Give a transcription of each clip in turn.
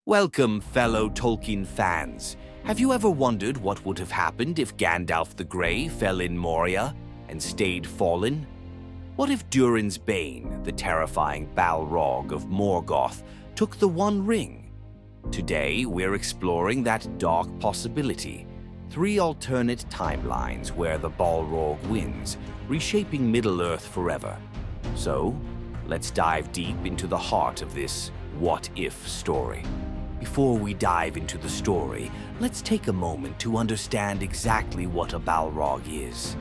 Welcome, fellow Tolkien fans. Have you ever wondered what would have happened if Gandalf the Grey fell in Moria and stayed fallen? What if Durin's Bane, the terrifying Balrog of Morgoth, took the One Ring? Today, we're exploring that dark possibility. 3 alternate timelines where the Balrog wins, reshaping Middle-earth forever. So, let's dive deep into the heart of this what-if story. Before we dive into the story, let's take a moment to understand exactly what a Balrog is.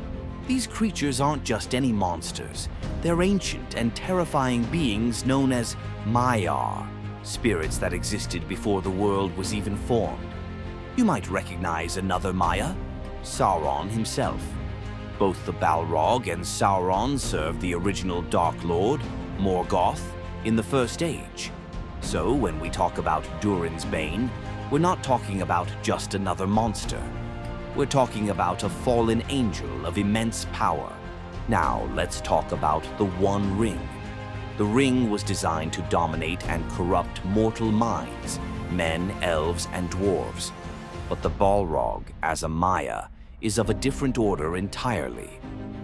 These creatures aren't just any monsters. They're ancient and terrifying beings known as Maiar, spirits that existed before the world was even formed. You might recognize another Maia, Sauron himself. Both the Balrog and Sauron served the original Dark Lord, Morgoth, in the First Age. So when we talk about Durin's Bane, we're not talking about just another monster. We're talking about a fallen angel of immense power. Now let's talk about the One Ring. The ring was designed to dominate and corrupt mortal minds, men, elves, and dwarves. But the Balrog, as a Maia, is of a different order entirely.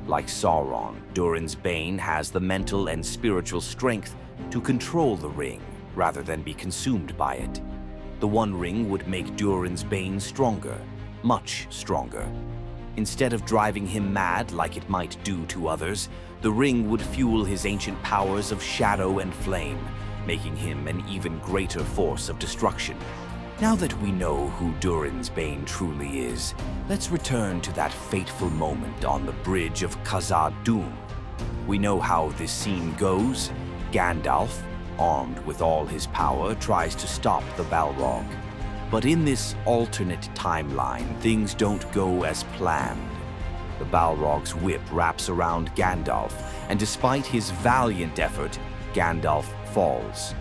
Like Sauron, Durin's Bane has the mental and spiritual strength to control the ring, rather than be consumed by it. The One Ring would make Durin's Bane stronger, much stronger. Instead of driving him mad like it might do to others, the ring would fuel his ancient powers of shadow and flame, making him an even greater force of destruction. Now that we know who Durin's Bane truly is, let's return to that fateful moment on the bridge of Khazad-dûm. We know how this scene goes. Gandalf, armed with all his power, tries to stop the Balrog. But in this alternate timeline, things don't go as planned. The Balrog's whip wraps around Gandalf, and despite his valiant effort, Gandalf falls,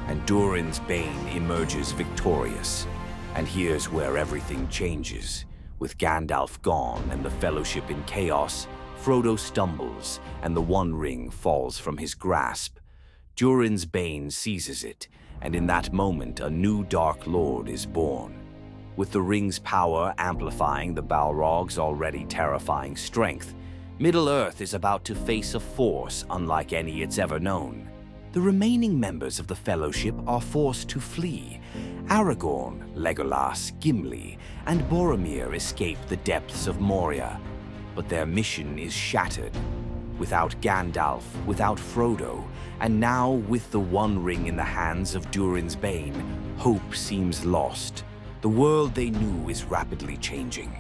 and Durin's Bane emerges victorious. And here's where everything changes. With Gandalf gone and the Fellowship in chaos, Frodo stumbles, and the One Ring falls from his grasp. Durin's Bane seizes it, and in that moment a new Dark Lord is born. With the ring's power amplifying the Balrog's already terrifying strength, Middle-earth is about to face a force unlike any it's ever known. The remaining members of the Fellowship are forced to flee. Aragorn, Legolas, Gimli, and Boromir escape the depths of Moria, but their mission is shattered. Without Gandalf, without Frodo, and now with the One Ring in the hands of Durin's Bane, hope seems lost. The world they knew is rapidly changing.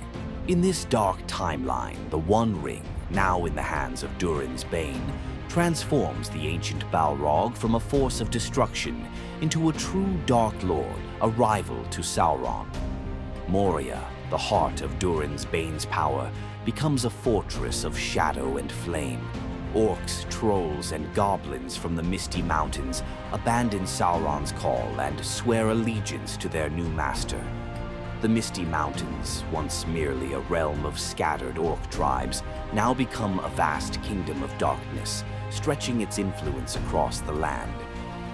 In this dark timeline, the One Ring, now in the hands of Durin's Bane, transforms the ancient Balrog from a force of destruction into a true Dark Lord, a rival to Sauron. Moria, the heart of Durin's Bane's power, becomes a fortress of shadow and flame. Orcs, trolls, and goblins from the Misty Mountains abandon Sauron's call and swear allegiance to their new master. The Misty Mountains, once merely a realm of scattered orc tribes, now become a vast kingdom of darkness, stretching its influence across the land.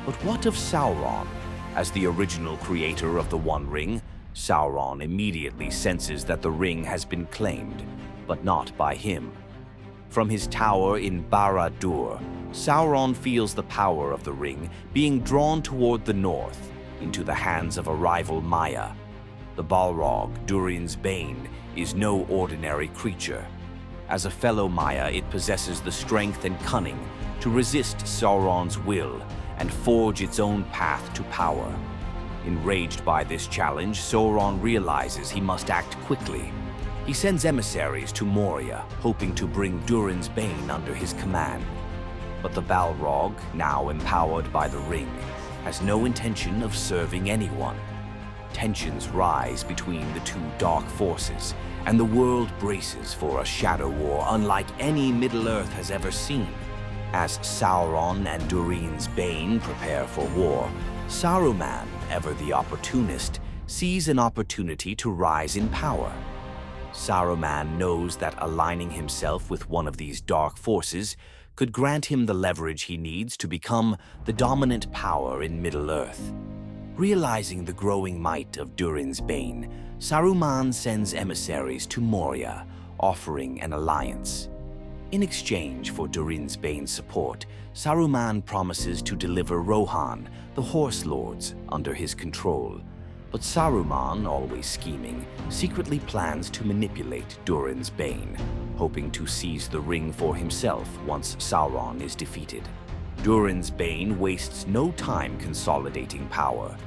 But what of Sauron? As the original creator of the One Ring, Sauron immediately senses that the ring has been claimed, but not by him. From his tower in Barad-dûr, Sauron feels the power of the ring being drawn toward the north, into the hands of a rival Maia. The Balrog, Durin's Bane, is no ordinary creature. As a fellow Maia, it possesses the strength and cunning to resist Sauron's will and forge its own path to power. Enraged by this challenge, Sauron realizes he must act quickly. He sends emissaries to Moria, hoping to bring Durin's Bane under his command. But the Balrog, now empowered by the ring, has no intention of serving anyone. Tensions rise between the two dark forces, and the world braces for a shadow war unlike any Middle-earth has ever seen. As Sauron and Durin's Bane prepare for war, Saruman, ever the opportunist, sees an opportunity to rise in power. Saruman knows that aligning himself with one of these dark forces could grant him the leverage he needs to become the dominant power in Middle-earth. Realizing the growing might of Durin's Bane, Saruman sends emissaries to Moria, offering an alliance. In exchange for Durin's Bane's support, Saruman promises to deliver Rohan, the Horse Lords, under his control. But Saruman, always scheming, secretly plans to manipulate Durin's Bane, hoping to seize the ring for himself once Sauron is defeated. Durin's Bane wastes no time consolidating power.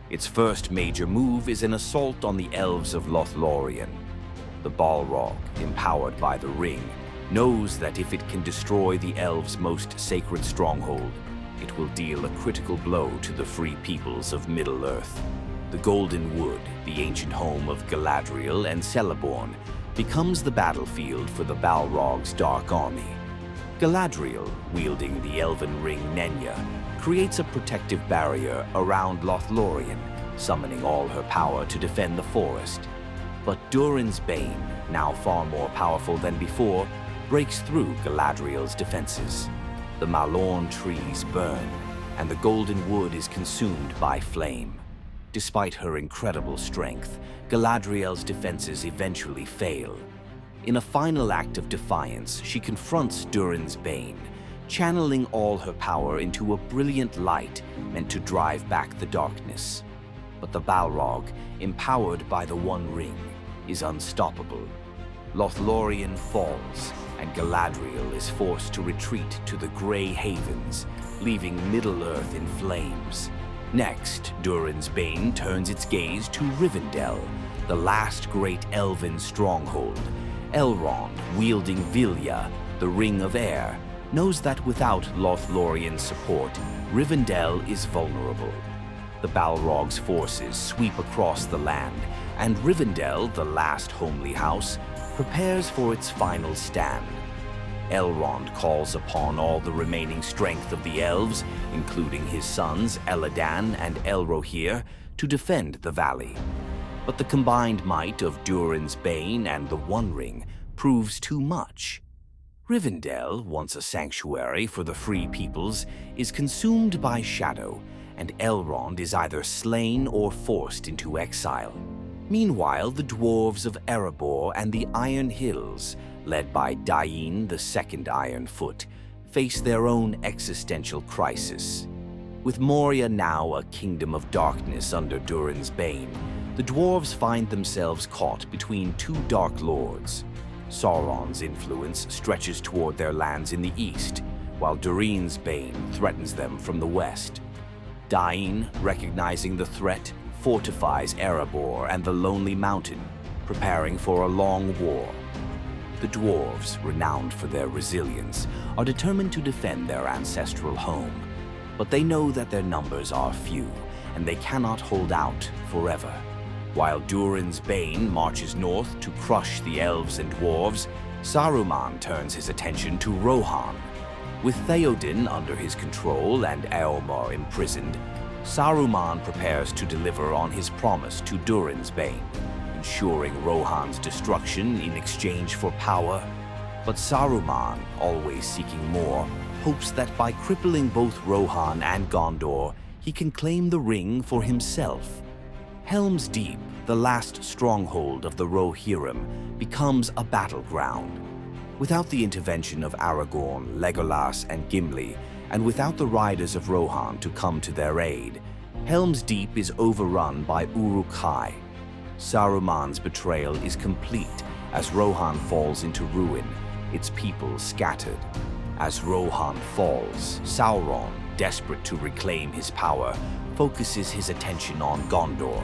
Its first major move is an assault on the elves of Lothlorien. The Balrog, empowered by the ring, knows that if it can destroy the elves' most sacred stronghold, it will deal a critical blow to the free peoples of Middle-earth. The Golden Wood, the ancient home of Galadriel and Celeborn, becomes the battlefield for the Balrog's dark army. Galadriel, wielding the elven ring Nenya, creates a protective barrier around Lothlorien, summoning all her power to defend the forest. But Durin's Bane, now far more powerful than before, breaks through Galadriel's defenses. The Malorn trees burn, and the Golden Wood is consumed by flame. Despite her incredible strength, Galadriel's defenses eventually fail. In a final act of defiance, she confronts Durin's Bane, channeling all her power into a brilliant light meant to drive back the darkness. But the Balrog, empowered by the One Ring, is unstoppable. Lothlorien falls, and Galadriel is forced to retreat to the Grey Havens, leaving Middle-earth in flames. Next, Durin's Bane turns its gaze to Rivendell, the last great elven stronghold. Elrond, wielding Vilya, the Ring of Air, knows that without Lothlorien's support, Rivendell is vulnerable. The Balrog's forces sweep across the land, and Rivendell, the last homely house, prepares for its final stand. Elrond calls upon all the remaining strength of the elves, including his sons Eladan and Elrohir, to defend the valley. But the combined might of Durin's Bane and the One Ring proves too much. Rivendell, once a sanctuary for the free peoples, is consumed by shadow, and Elrond is either slain or forced into exile. Meanwhile, the dwarves of Erebor and the Iron Hills, led by Dain, the Second Iron Foot, face their own existential crisis. With Moria now a kingdom of darkness under Durin's Bane, the dwarves find themselves caught between two dark lords. Sauron's influence stretches toward their lands in the east, while Durin's Bane threatens them from the west. Dain, recognizing the threat, fortifies Erebor and the Lonely Mountain, preparing for a long war. The dwarves, renowned for their resilience, are determined to defend their ancestral home, but they know that their numbers are few, and they cannot hold out forever. While Durin's Bane marches north to crush the elves and dwarves, Saruman turns his attention to Rohan. With Theoden under his control and Eomer imprisoned, Saruman prepares to deliver on his promise to Durin's Bane, ensuring Rohan's destruction in exchange for power. But Saruman, always seeking more, hopes that by crippling both Rohan and Gondor, he can claim the ring for himself. Helm's Deep, the last stronghold of the Rohirrim, becomes a battleground. Without the intervention of Aragorn, Legolas, and Gimli, and without the riders of Rohan to come to their aid, Helm's Deep is overrun by Uruk-hai. Saruman's betrayal is complete as Rohan falls into ruin, its people scattered. As Rohan falls, Sauron, desperate to reclaim his power, focuses his attention on Gondor.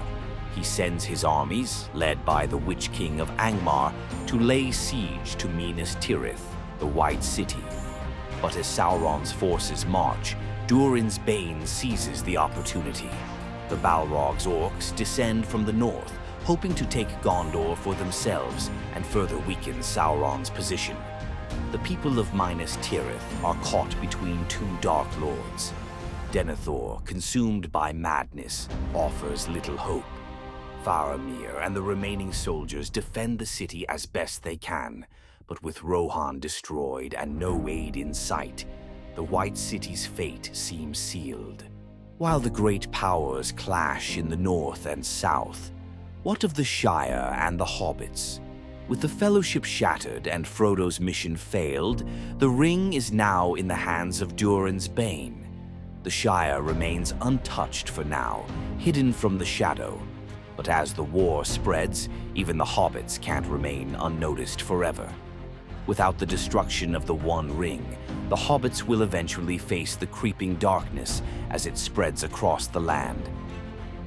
He sends his armies, led by the Witch King of Angmar, to lay siege to Minas Tirith, the White City. But as Sauron's forces march, Durin's Bane seizes the opportunity. The Balrog's orcs descend from the north, hoping to take Gondor for themselves and further weaken Sauron's position. The people of Minas Tirith are caught between two Dark Lords. Denethor, consumed by madness, offers little hope. Faramir and the remaining soldiers defend the city as best they can, but with Rohan destroyed and no aid in sight, the White City's fate seems sealed. While the great powers clash in the north and south, what of the Shire and the Hobbits? With the Fellowship shattered and Frodo's mission failed, the ring is now in the hands of Durin's Bane. The Shire remains untouched for now, hidden from the shadow. But as the war spreads, even the Hobbits can't remain unnoticed forever. Without the destruction of the One Ring, the Hobbits will eventually face the creeping darkness as it spreads across the land.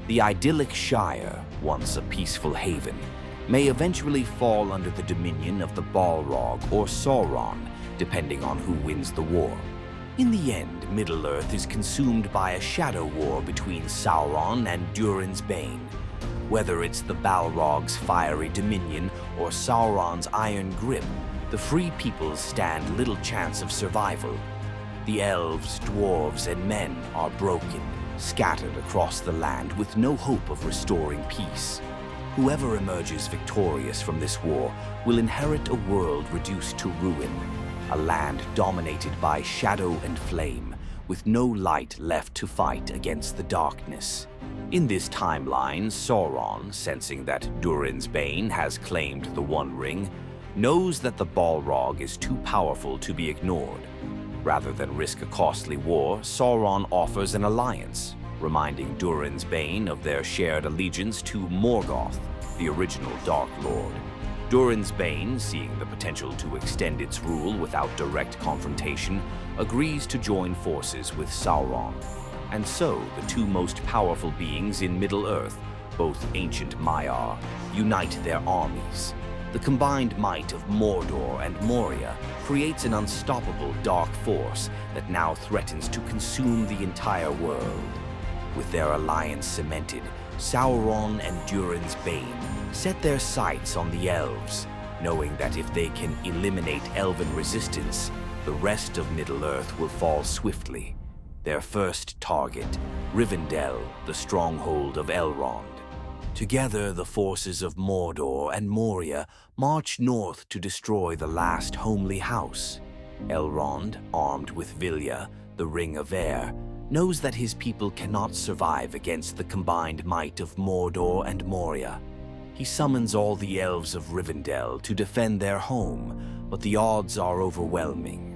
The idyllic Shire, once a peaceful haven, may eventually fall under the dominion of the Balrog or Sauron, depending on who wins the war. In the end, Middle-earth is consumed by a shadow war between Sauron and Durin's Bane. Whether it's the Balrog's fiery dominion or Sauron's iron grip, the free peoples stand little chance of survival. The elves, dwarves, and men are broken, scattered across the land with no hope of restoring peace. Whoever emerges victorious from this war will inherit a world reduced to ruin, a land dominated by shadow and flame, with no light left to fight against the darkness. In this timeline, Sauron, sensing that Durin's Bane has claimed the One Ring, knows that the Balrog is too powerful to be ignored. Rather than risk a costly war, Sauron offers an alliance, reminding Durin's Bane of their shared allegiance to Morgoth, the original Dark Lord. Durin's Bane, seeing the potential to extend its rule without direct confrontation, agrees to join forces with Sauron. And so, the two most powerful beings in Middle-earth, both ancient Maiar, unite their armies. The combined might of Mordor and Moria creates an unstoppable dark force that now threatens to consume the entire world. With their alliance cemented, Sauron and Durin's Bane set their sights on the elves, knowing that if they can eliminate elven resistance, the rest of Middle-earth will fall swiftly. Their first target, Rivendell, the stronghold of Elrond. Together, the forces of Mordor and Moria march north to destroy the last homely house. Elrond, armed with Vilya, the Ring of Air, knows that his people cannot survive against the combined might of Mordor and Moria. He summons all the elves of Rivendell to defend their home, but the odds are overwhelming.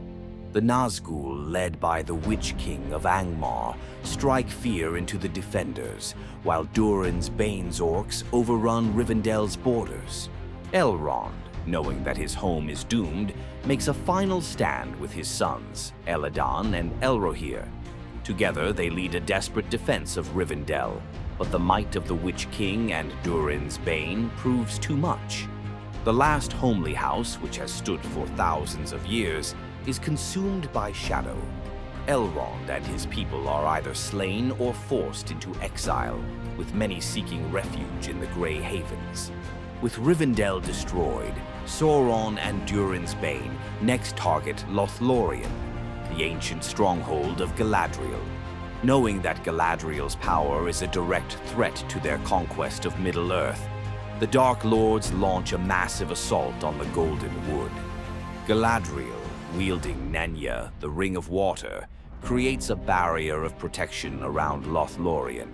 The Nazgul, led by the Witch King of Angmar, strike fear into the defenders, while Durin's Bane's orcs overrun Rivendell's borders. Elrond, knowing that his home is doomed, makes a final stand with his sons, Elladan and Elrohir. Together, they lead a desperate defense of Rivendell, but the might of the Witch King and Durin's Bane proves too much. The last homely house, which has stood for thousands of years, is consumed by shadow. Elrond and his people are either slain or forced into exile, with many seeking refuge in the Grey Havens. With Rivendell destroyed, Sauron and Durin's Bane next target Lothlorien, the ancient stronghold of Galadriel. Knowing that Galadriel's power is a direct threat to their conquest of Middle-earth, the Dark Lords launch a massive assault on the Golden Wood. Galadriel, wielding Nenya, the Ring of Water, creates a barrier of protection around Lothlorien.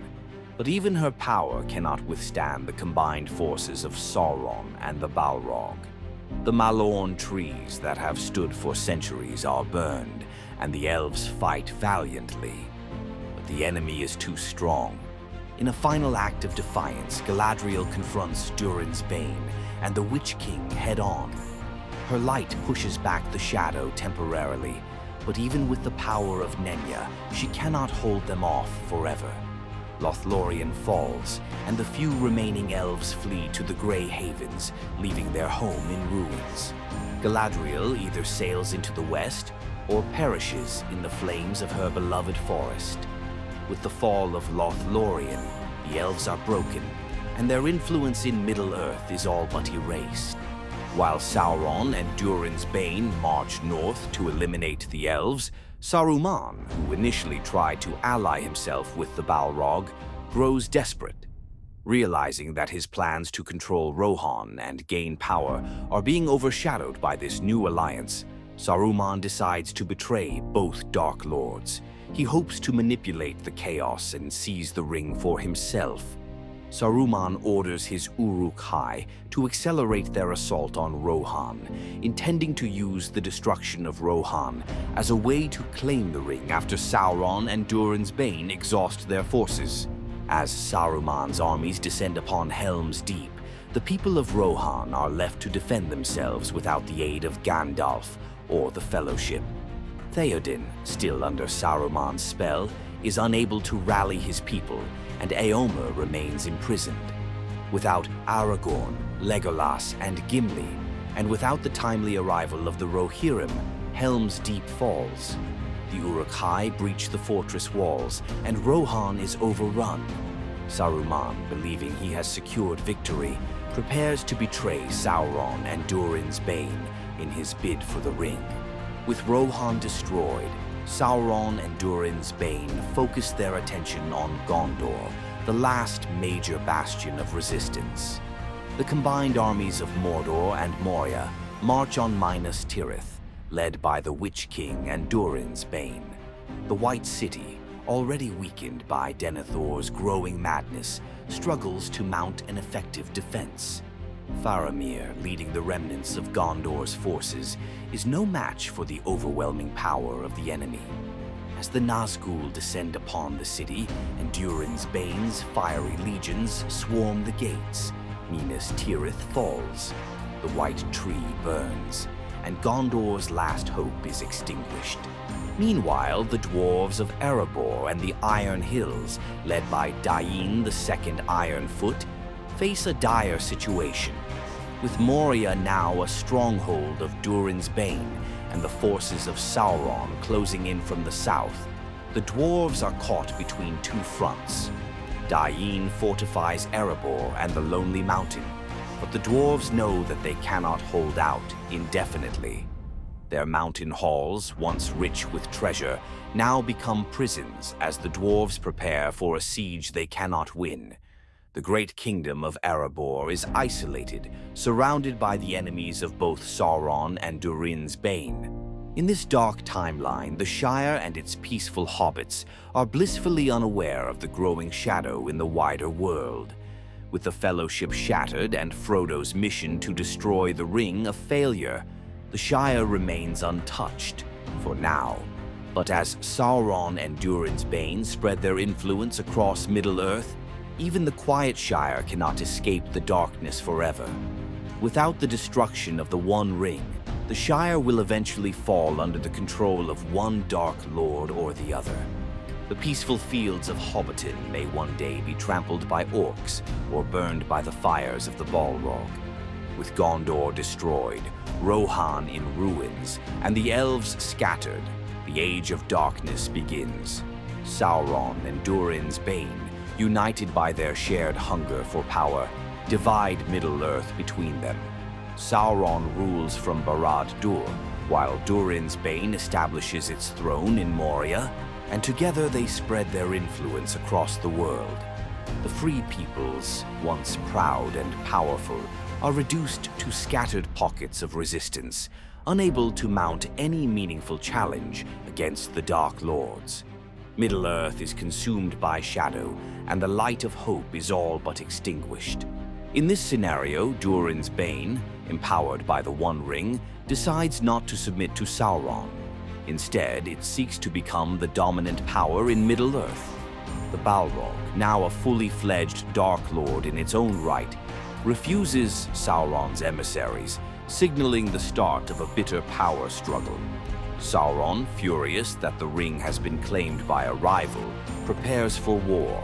But even her power cannot withstand the combined forces of Sauron and the Balrog. The Malorn trees that have stood for centuries are burned, and the elves fight valiantly. But the enemy is too strong. In a final act of defiance, Galadriel confronts Durin's Bane and the Witch King head-on. Her light pushes back the shadow temporarily, but even with the power of Nenya, she cannot hold them off forever. Lothlorien falls, and the few remaining elves flee to the Grey Havens, leaving their home in ruins. Galadriel either sails into the west or perishes in the flames of her beloved forest. With the fall of Lothlorien, the elves are broken, and their influence in Middle-earth is all but erased. While Sauron and Durin's Bane march north to eliminate the elves, Saruman, who initially tried to ally himself with the Balrog, grows desperate. Realizing that his plans to control Rohan and gain power are being overshadowed by this new alliance, Saruman decides to betray both Dark Lords. He hopes to manipulate the chaos and seize the ring for himself. Saruman orders his Uruk-hai to accelerate their assault on Rohan, intending to use the destruction of Rohan as a way to claim the ring after Sauron and Durin's Bane exhaust their forces. As Saruman's armies descend upon Helm's Deep, the people of Rohan are left to defend themselves without the aid of Gandalf or the Fellowship. Theoden, still under Saruman's spell, is unable to rally his people, and Éomer remains imprisoned. Without Aragorn, Legolas, and Gimli, and without the timely arrival of the Rohirrim, Helm's Deep falls. The Uruk-hai breach the fortress walls, and Rohan is overrun. Saruman, believing he has secured victory, prepares to betray Sauron and Durin's Bane in his bid for the ring. With Rohan destroyed, Sauron and Durin's Bane focus their attention on Gondor, the last major bastion of resistance. The combined armies of Mordor and Moria march on Minas Tirith, led by the Witch King and Durin's Bane. The White City, already weakened by Denethor's growing madness, struggles to mount an effective defense. Faramir, leading the remnants of Gondor's forces, is no match for the overwhelming power of the enemy. As the Nazgûl descend upon the city and Durin's Bane's fiery legions swarm the gates, Minas Tirith falls. The White Tree burns, and Gondor's last hope is extinguished. Meanwhile, the dwarves of Erebor and the Iron Hills, led by Dain the Second Ironfoot, face a dire situation. With Moria now a stronghold of Durin's Bane and the forces of Sauron closing in from the south, the dwarves are caught between two fronts. Dain fortifies Erebor and the Lonely Mountain, but the dwarves know that they cannot hold out indefinitely. Their mountain halls, once rich with treasure, now become prisons as the dwarves prepare for a siege they cannot win. The great kingdom of Erebor is isolated, surrounded by the enemies of both Sauron and Durin's Bane. In this dark timeline, the Shire and its peaceful hobbits are blissfully unaware of the growing shadow in the wider world. With the Fellowship shattered and Frodo's mission to destroy the ring a failure, the Shire remains untouched, for now. But as Sauron and Durin's Bane spread their influence across Middle-earth, even the Quiet Shire cannot escape the darkness forever. Without the destruction of the One Ring, the Shire will eventually fall under the control of one Dark Lord or the other. The peaceful fields of Hobbiton may one day be trampled by orcs or burned by the fires of the Balrog. With Gondor destroyed, Rohan in ruins, and the elves scattered, the Age of Darkness begins. Sauron and Durin's Bane, united by their shared hunger for power, divide Middle-earth between them. Sauron rules from Barad-dûr, while Durin's Bane establishes its throne in Moria, and together they spread their influence across the world. The free peoples, once proud and powerful, are reduced to scattered pockets of resistance, unable to mount any meaningful challenge against the Dark Lords. Middle-earth is consumed by shadow, and the light of hope is all but extinguished. In this scenario, Durin's Bane, empowered by the One Ring, decides not to submit to Sauron. Instead, it seeks to become the dominant power in Middle-earth. The Balrog, now a fully fledged Dark Lord in its own right, refuses Sauron's emissaries, signaling the start of a bitter power struggle. Sauron, furious that the ring has been claimed by a rival, prepares for war.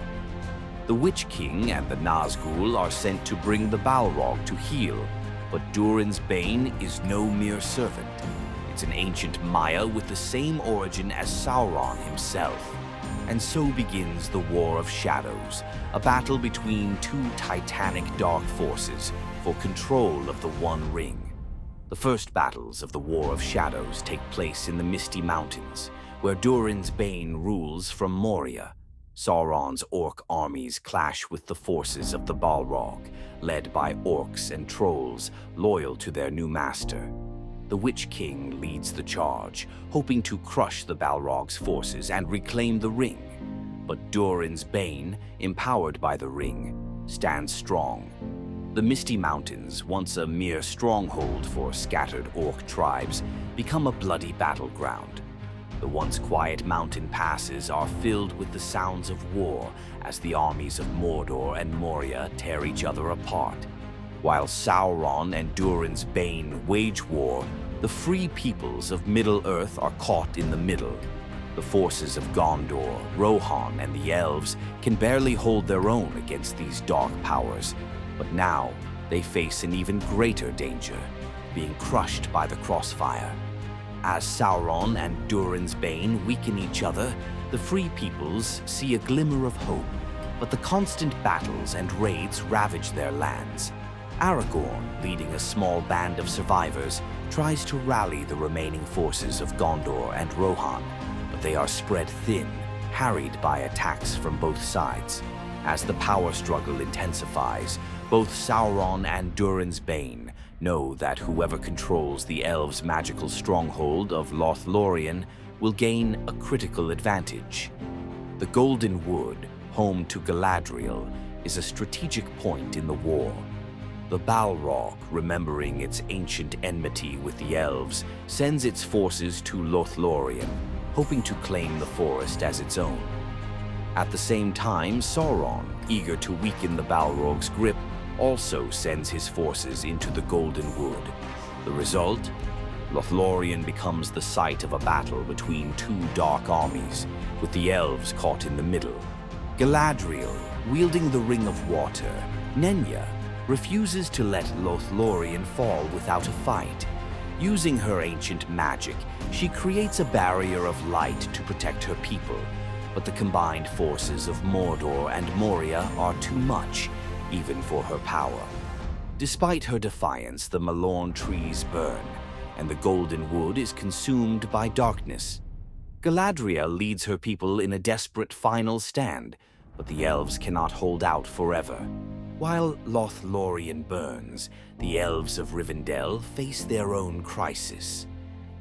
The Witch King and the Nazgûl are sent to bring the Balrog to heel, but Durin's Bane is no mere servant. It's an ancient Maya with the same origin as Sauron himself. And so begins the War of Shadows, a battle between two titanic dark forces for control of the One Ring. The first battles of the War of Shadows take place in the Misty Mountains, where Durin's Bane rules from Moria. Sauron's orc armies clash with the forces of the Balrog, led by orcs and trolls loyal to their new master. The Witch King leads the charge, hoping to crush the Balrog's forces and reclaim the ring. But Durin's Bane, empowered by the ring, stands strong. The Misty Mountains, once a mere stronghold for scattered orc tribes, become a bloody battleground. The once quiet mountain passes are filled with the sounds of war as the armies of Mordor and Moria tear each other apart. While Sauron and Durin's Bane wage war, the free peoples of Middle-earth are caught in the middle. The forces of Gondor, Rohan, and the elves can barely hold their own against these dark powers, but now they face an even greater danger, being crushed by the crossfire. As Sauron and Durin's Bane weaken each other, the free peoples see a glimmer of hope, but the constant battles and raids ravage their lands. Aragorn, leading a small band of survivors, tries to rally the remaining forces of Gondor and Rohan, but they are spread thin, harried by attacks from both sides. As the power struggle intensifies, both Sauron and Durin's Bane know that whoever controls the elves' magical stronghold of Lothlorien will gain a critical advantage. The Golden Wood, home to Galadriel, is a strategic point in the war. The Balrog, remembering its ancient enmity with the elves, sends its forces to Lothlorien, hoping to claim the forest as its own. At the same time, Sauron, eager to weaken the Balrog's grip, also sends his forces into the Golden Wood. The result? Lothlorien becomes the site of a battle between two dark armies, with the elves caught in the middle. Galadriel, wielding the Ring of Water, Nenya, refuses to let Lothlorien fall without a fight. Using her ancient magic, she creates a barrier of light to protect her people, but the combined forces of Mordor and Moria are too much, even for her power. Despite her defiance, the Malorn trees burn, and the Golden Wood is consumed by darkness. Galadriel leads her people in a desperate final stand, but the elves cannot hold out forever. While Lothlorien burns, the elves of Rivendell face their own crisis.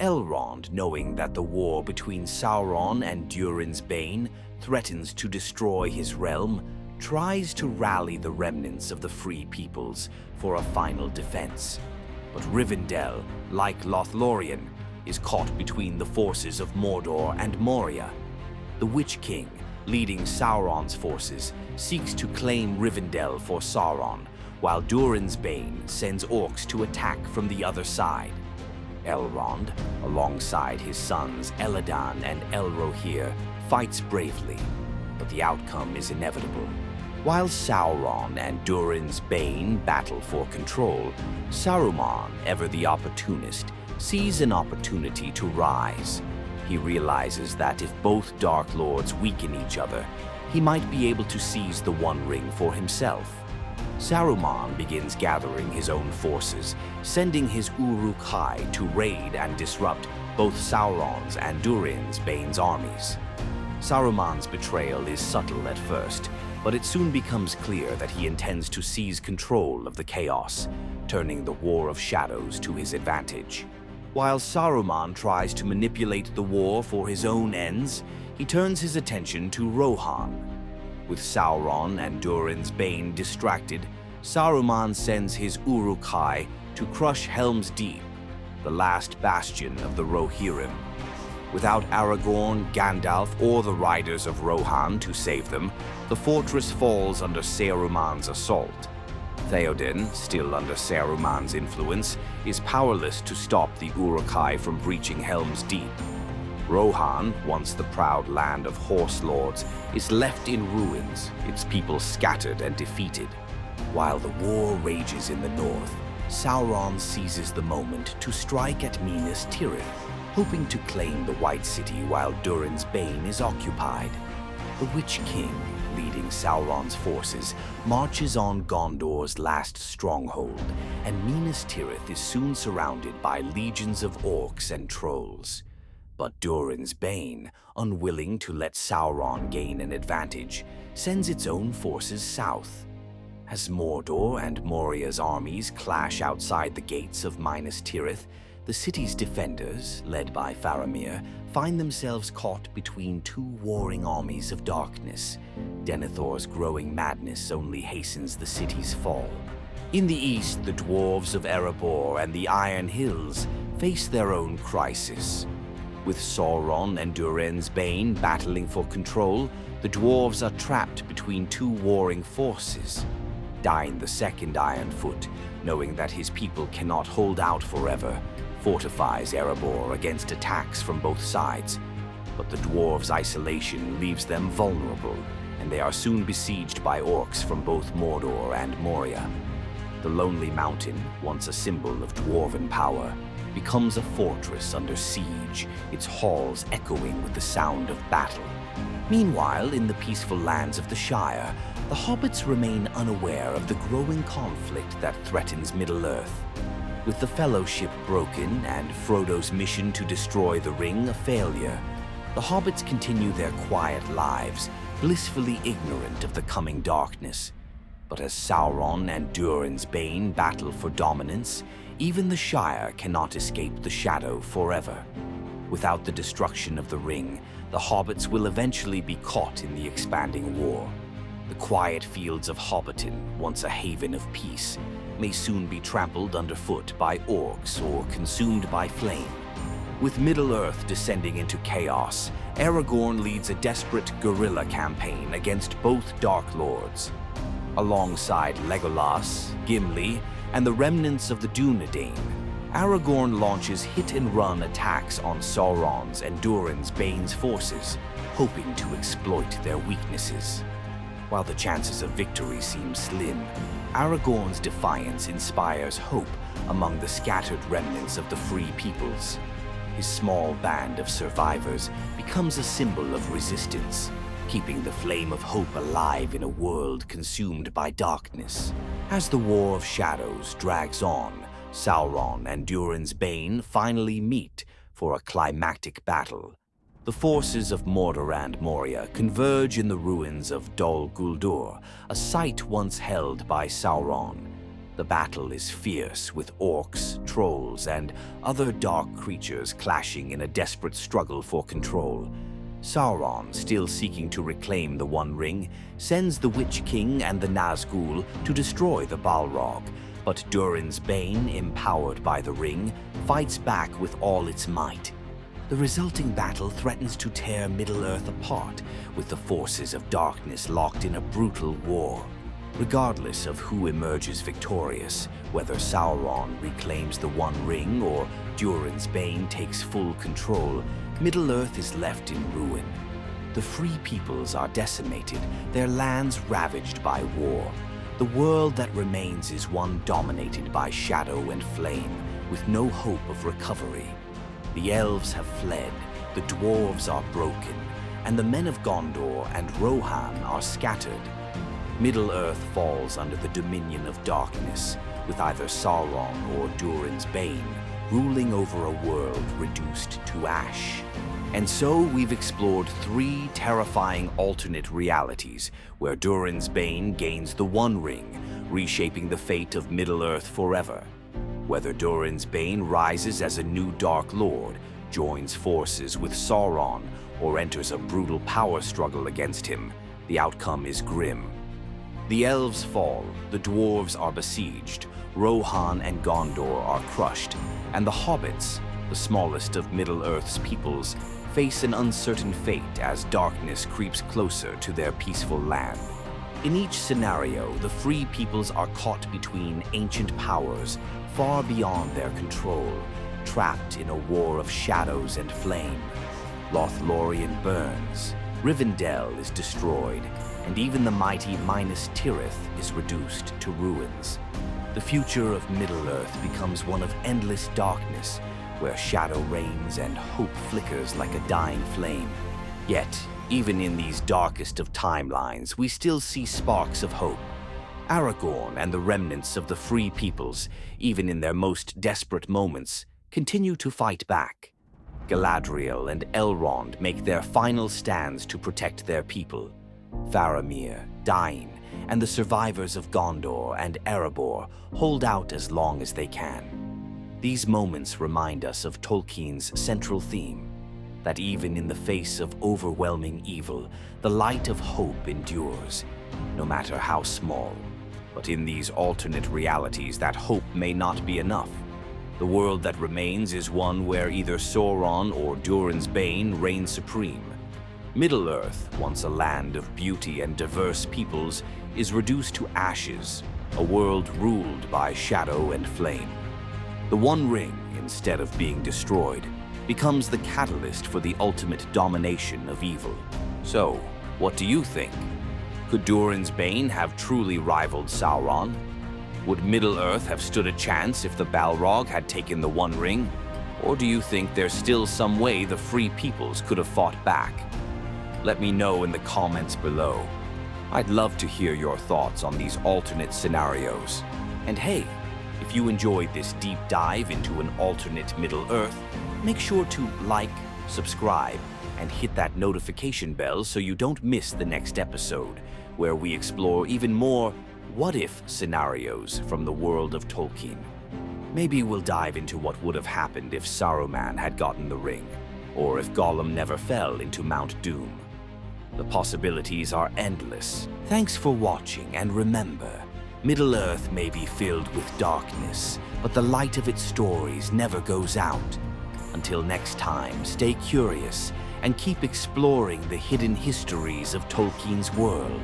Elrond, knowing that the war between Sauron and Durin's Bane threatens to destroy his realm, tries to rally the remnants of the free peoples for a final defense. But Rivendell, like Lothlorien, is caught between the forces of Mordor and Moria. The Witch King, leading Sauron's forces, seeks to claim Rivendell for Sauron, while Durin's Bane sends orcs to attack from the other side. Elrond, alongside his sons Elladan and Elrohir, fights bravely, but the outcome is inevitable. While Sauron and Durin's Bane battle for control, Saruman, ever the opportunist, sees an opportunity to rise. He realizes that if both Dark Lords weaken each other, he might be able to seize the One Ring for himself. Saruman begins gathering his own forces, sending his Uruk-hai to raid and disrupt both Sauron's and Durin's Bane's armies. Saruman's betrayal is subtle at first, but it soon becomes clear that he intends to seize control of the chaos, turning the War of Shadows to his advantage. While Saruman tries to manipulate the war for his own ends, he turns his attention to Rohan. With Sauron and Durin's Bane distracted, Saruman sends his Uruk-hai to crush Helm's Deep, the last bastion of the Rohirrim. Without Aragorn, Gandalf, or the riders of Rohan to save them, the fortress falls under Saruman's assault. Theoden, still under Saruman's influence, is powerless to stop the Uruk-hai from breaching Helm's Deep. Rohan, once the proud land of horse lords, is left in ruins, its people scattered and defeated. While the war rages in the north, Sauron seizes the moment to strike at Minas Tirith, hoping to claim the White City while Durin's Bane is occupied. The Witch King, leading Sauron's forces, marches on Gondor's last stronghold, and Minas Tirith is soon surrounded by legions of orcs and trolls. But Durin's Bane, unwilling to let Sauron gain an advantage, sends its own forces south. As Mordor and Moria's armies clash outside the gates of Minas Tirith, The city's defenders, led by Faramir, find themselves caught between two warring armies of darkness. Denethor's growing madness only hastens the city's fall. In the east, the dwarves of Erebor and the Iron Hills face their own crisis. With Sauron and Durin's Bane battling for control, the dwarves are trapped between two warring forces. Dain the Second Ironfoot, knowing that his people cannot hold out forever, fortifies Erebor against attacks from both sides. But the dwarves' isolation leaves them vulnerable, and they are soon besieged by orcs from both Mordor and Moria. The lonely mountain, once a symbol of dwarven power, becomes a fortress under siege, its halls echoing with the sound of battle. Meanwhile, in the peaceful lands of the Shire, the hobbits remain unaware of the growing conflict that threatens Middle-earth. With the Fellowship broken and Frodo's mission to destroy the ring a failure, the hobbits continue their quiet lives, blissfully ignorant of the coming darkness. But as Sauron and Durin's Bane battle for dominance, even the Shire cannot escape the shadow forever. Without the destruction of the ring, the hobbits will eventually be caught in the expanding war. The quiet fields of Hobbiton, once a haven of peace, may soon be trampled underfoot by orcs or consumed by flame. With Middle-earth descending into chaos, Aragorn leads a desperate guerrilla campaign against both Dark Lords. Alongside Legolas, Gimli, and the remnants of the Dunedain, Aragorn launches hit-and-run attacks on Sauron's and Durin's Bane's forces, hoping to exploit their weaknesses. While the chances of victory seem slim, Aragorn's defiance inspires hope among the scattered remnants of the Free Peoples. His small band of survivors becomes a symbol of resistance, keeping the flame of hope alive in a world consumed by darkness. As the War of Shadows drags on, Sauron and Durin's Bane finally meet for a climactic battle. The forces of Mordor and Moria converge in the ruins of Dol Guldur, a site once held by Sauron. The battle is fierce, with orcs, trolls, and other dark creatures clashing in a desperate struggle for control. Sauron, still seeking to reclaim the One Ring, sends the Witch King and the Nazgul to destroy the Balrog, but Durin's Bane, empowered by the ring, fights back with all its might. The resulting battle threatens to tear Middle-earth apart, with the forces of darkness locked in a brutal war. Regardless of who emerges victorious, whether Sauron reclaims the One Ring or Durin's Bane takes full control, Middle-earth is left in ruin. The Free Peoples are decimated, their lands ravaged by war. The world that remains is one dominated by shadow and flame, with no hope of recovery. The elves have fled, the dwarves are broken, and the men of Gondor and Rohan are scattered. Middle-earth falls under the dominion of darkness, with either Sauron or Durin's Bane ruling over a world reduced to ash. And so we've explored 3 terrifying alternate realities where Durin's Bane gains the One Ring, reshaping the fate of Middle-earth forever. Whether Durin's Bane rises as a new Dark Lord, joins forces with Sauron, or enters a brutal power struggle against him, the outcome is grim. The elves fall, the dwarves are besieged, Rohan and Gondor are crushed, and the hobbits, the smallest of Middle-earth's peoples, face an uncertain fate as darkness creeps closer to their peaceful land. In each scenario, the Free Peoples are caught between ancient powers far beyond their control, trapped in a war of shadows and flame. Lothlorien burns, Rivendell is destroyed, and even the mighty Minas Tirith is reduced to ruins. The future of Middle-earth becomes one of endless darkness, where shadow reigns and hope flickers like a dying flame. Yet, even in these darkest of timelines, we still see sparks of hope. Aragorn and the remnants of the Free Peoples, even in their most desperate moments, continue to fight back. Galadriel and Elrond make their final stands to protect their people. Faramir, Dain, and the survivors of Gondor and Erebor hold out as long as they can. These moments remind us of Tolkien's central theme, that even in the face of overwhelming evil, the light of hope endures, no matter how small. But in these alternate realities, that hope may not be enough. The world that remains is one where either Sauron or Durin's Bane reign supreme. Middle-earth, once a land of beauty and diverse peoples, is reduced to ashes, a world ruled by shadow and flame. The One Ring, instead of being destroyed, becomes the catalyst for the ultimate domination of evil. So, what do you think? Could Durin's Bane have truly rivaled Sauron? Would Middle-earth have stood a chance if the Balrog had taken the One Ring? Or do you think there's still some way the Free Peoples could have fought back? Let me know in the comments below. I'd love to hear your thoughts on these alternate scenarios. And hey, if you enjoyed this deep dive into an alternate Middle-earth, make sure to like, subscribe, and hit that notification bell so you don't miss the next episode, where we explore even more what-if scenarios from the world of Tolkien. Maybe we'll dive into what would have happened if Saruman had gotten the ring, or if Gollum never fell into Mount Doom. The possibilities are endless. Thanks for watching, and remember, Middle-earth may be filled with darkness, but the light of its stories never goes out. Until next time, stay curious and keep exploring the hidden histories of Tolkien's world.